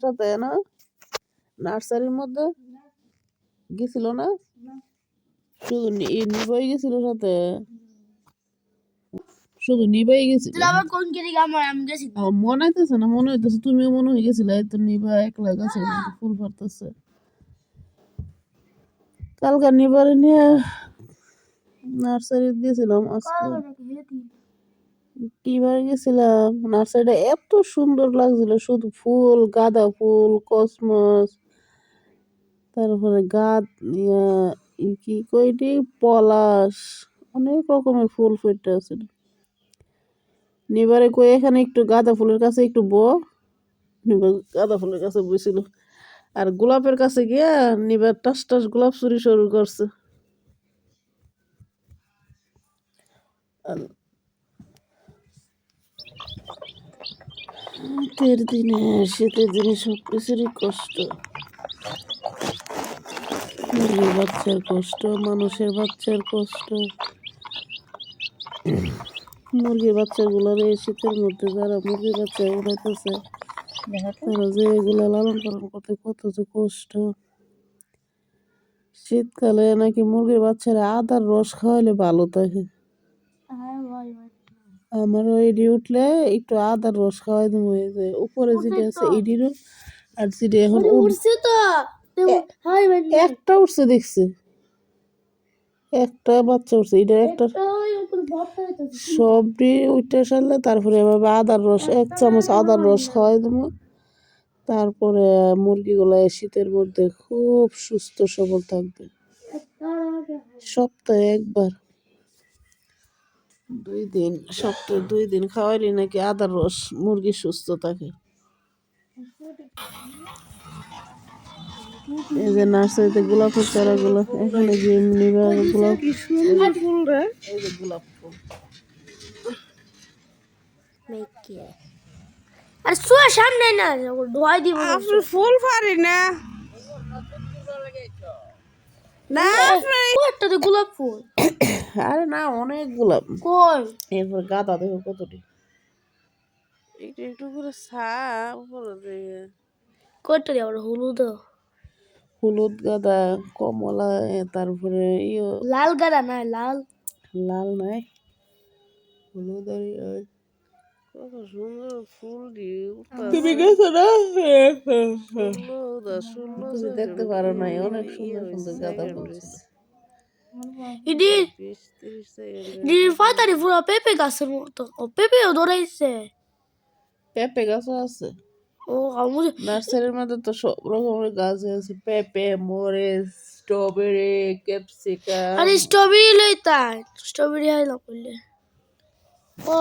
সাথে না নার্সারির মধ্যে গেছিল না শুধু নিবাই গেছিল সাথে শুধু নিবাই গেছিল মনে হইতেছে না মনে হইতেছে তুমিও মনে হয়ে গেছিলে তো নিবা একলা গাছের মধ্যে ফুল ফুটতেছে কালকে নিবারে নিয়ে নার্সারি গেছিলাম আজকে কিবার গেছিলাম নার্সারিটা এত সুন্দর লাগছিল শুধু ফুল গাঁদা ফুল কসমস তারপরে কি কইটি পলাশ অনেক রকমের ফুল ফুটে আছিল নিবারে কই এখানে একটু গাঁদা ফুলের কাছে একটু নিবার গাঁদা ফুলের কাছে বসছিল আর গোলাপের কাছে গিয়া নিবার টাস টাস গোলাপ চুরি শুরু করছে শীতের দিনে সব কিছুরই কষ্ট মুরগির বাচ্চার কষ্ট মানুষের বাচ্চার কষ্ট মুরগির বাচ্চাগুলোর এই শীতের মধ্যে যারা মুরগির বাচ্চা উঠাইতেছে তারা যে এগুলো লালন পালন করতে কত যে কষ্ট শীতকালে নাকি মুরগির বাচ্চারা আদার রস খাওয়াইলে ভালো থাকে আমারও এডি উঠলে একটু আদার রস খাওয়াই দেবো এই যে উপরে যেটা আছে এডিরও আর যেটা এখন উঠছে তো একটা উঠছে দেখছি একটা বাচ্চা উঠছে এটা একটা সবটি উঠে সারলে তারপরে এভাবে আদার রস 1 চামচ আদার রস খাওয়াই দেবো তারপরে মুরগিগুলো শীতের মধ্যে খুব সুস্থ সবল থাকবে সপ্তাহে একবার 2 দিন সপ্তাহে 2 দিন খাওয়াইলে নাকি আদার রস মুরগি সুস্থ থাকে এই যে নার্সারিতে গোলাপের চারাগুলো এখানে যে নিবা গোলাপ ফুল রে এই যে গোলাপ ফুল আর সুয়া সামনে না ধোয়াই দিব আপনি ফুল পারি না না কতটা তো গোলাপ ফুল আরে না অনেক গোলাপ কই এরপর গাঁদা দেখো কতটি একটু একটু করে উপরে দিয়ে কতটা আবার হলুদ গাঁদা কমলা তারপরে লাল গাড়া না লাল লাল নাই হলুদ আর কত সুন্দর ফুল দিয়ে তুমি গেছো না তুমি দেখতে পারো নাই অনেক সুন্দর সুন্দর গাঁদা ফুল ছিল ইডি ফাতারি পুরো পেঁপে গাছের মতো ও পেঁপেও ধরাইছে পেঁপে গাছও আছে ও আমি নার্সারির মধ্যে তো সব রকমের গাছ আছে পেঁপে মরিচ স্ট্রবেরি ক্যাপসিকাম আরে স্ট্রবেরি লইতাই স্ট্রবেরি হাইলা করলে ও